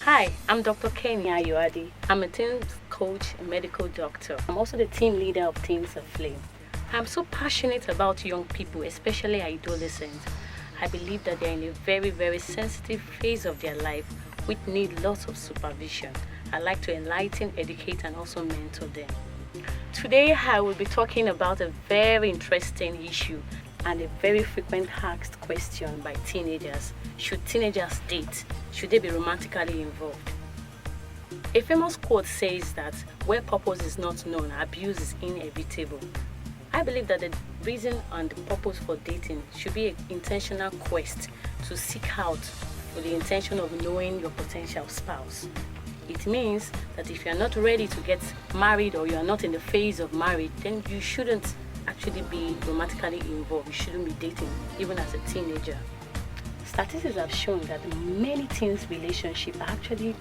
Hi, I'm Dr. Kenny Ayoade. I'm a teens coach and medical doctor. I'm also the team leader of Teens Aflame. I'm so passionate about young people, especially adolescents. I believe that they're in a very sensitive phase of their life which need lots of supervision. I like to enlighten, educate, and also mentor them. Today, I will be talking about a very interesting issue and a very frequent asked question by teenagers. Should teenagers date? Should they be romantically involved? A famous quote says that where purpose is not known, abuse is inevitable. I believe that the reason and the purpose for dating should be an intentional quest to seek out with the intention of knowing your potential spouse. It means that if you're not ready to get married or you're not in the phase of marriage, then you shouldn't actually be romantically involved. You shouldn't be dating, even as a teenager. Statistics have shown that many teens' relationships are actually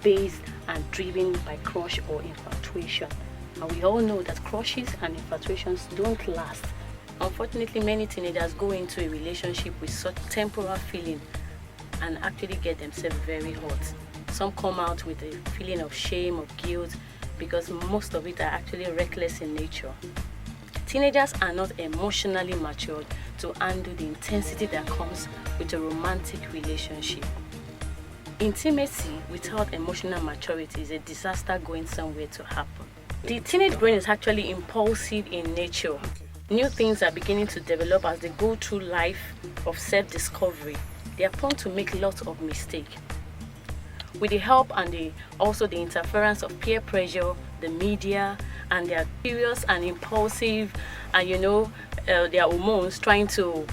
based and driven by crush or infatuation. And we all know that crushes and infatuations don't last. Unfortunately, many teenagers go into a relationship with such temporal feeling and actually get themselves very hurt. Some come out with a feeling of shame, of guilt, because most of it are actually reckless in nature. Teenagers are not emotionally matured to handle the intensity that comes with a romantic relationship. Intimacy without emotional maturity is a disaster going somewhere to happen. The teenage brain is actually impulsive in nature. New things are beginning to develop as they go through life of self-discovery. They are prone to make lots of mistakes. With the help and also the interference of peer pressure, the media, and their curious and impulsive, and their hormones trying to,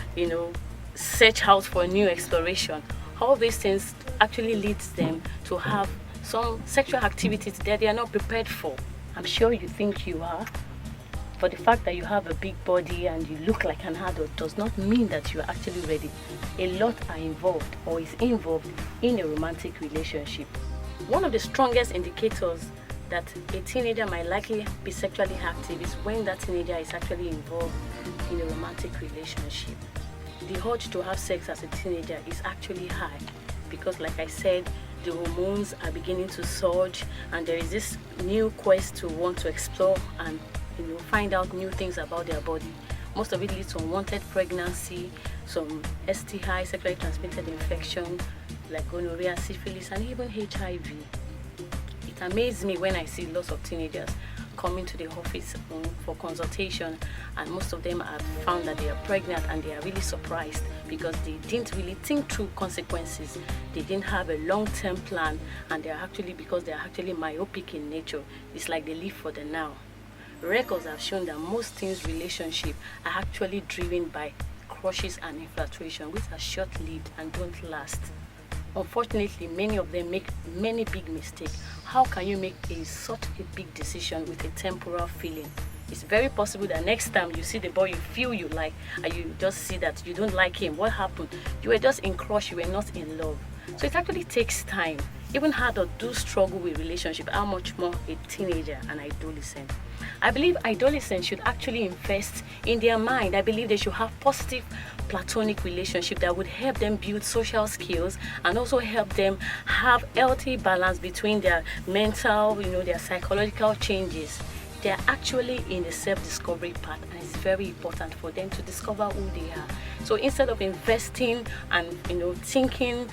search out for new exploration. All these things actually leads them to have some sexual activities that they are not prepared for. I'm sure you think you are. But the fact that you have a big body and you look like an adult does not mean that you are actually ready. A lot are involved or is involved in a romantic relationship. One of the strongest indicators that a teenager might likely be sexually active is when that teenager is actually involved in a romantic relationship. The urge to have sex as a teenager is actually high because, like I said, the hormones are beginning to surge and there is this new quest to want to explore and find out new things about their body. Most of it leads to unwanted pregnancy, some STI, sexually transmitted infection like gonorrhea, syphilis, and even HIV. It amazes me when I see lots of teenagers coming to the office for consultation, and most of them have found that they are pregnant and they are really surprised because they didn't really think through consequences. They didn't have a long-term plan, and because they are actually myopic in nature. It's like they live for the now. Records have shown that most teens' relationships are actually driven by crushes and infatuation, which are short-lived and don't last. Unfortunately, many of them make many big mistakes. How can you make such a big decision with a temporal feeling? It's very possible that next time you see the boy you feel you like and you just see that you don't like him. What happened? You were just in crush, you were not in love. So it actually takes time. Even adults do struggle with relationship, how much more a teenager and adolescent. I believe adolescents should actually invest in their mind. I believe they should have positive platonic relationship that would help them build social skills and also help them have healthy balance between their mental, their psychological changes. They are actually in the self-discovery part, and it's very important for them to discover who they are. So instead of investing and thinking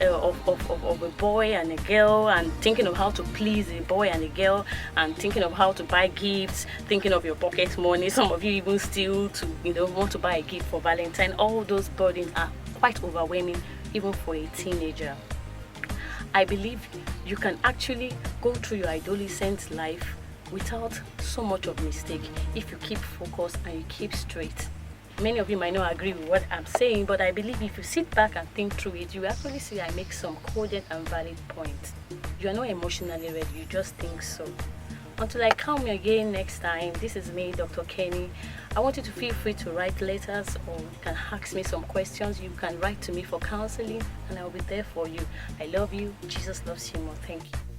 of a boy and a girl and thinking of how to please a boy and a girl and thinking of how to buy gifts, thinking of your pocket money, some of you even still to want to buy a gift for Valentine, all those burdens are quite overwhelming even for a teenager. I believe you can actually go through your adolescent life without so much of mistake if you keep focused and you keep straight. Many of you might not agree with what I'm saying, but I believe if you sit back and think through it, you actually see I make some cogent and valid points. You are not emotionally ready, you just think so. Until I come again next time, this is me, Dr. Kenny. I want you to feel free to write letters or you can ask me some questions. You can write to me for counseling and I will be there for you. I love you. Jesus loves you more. Thank you.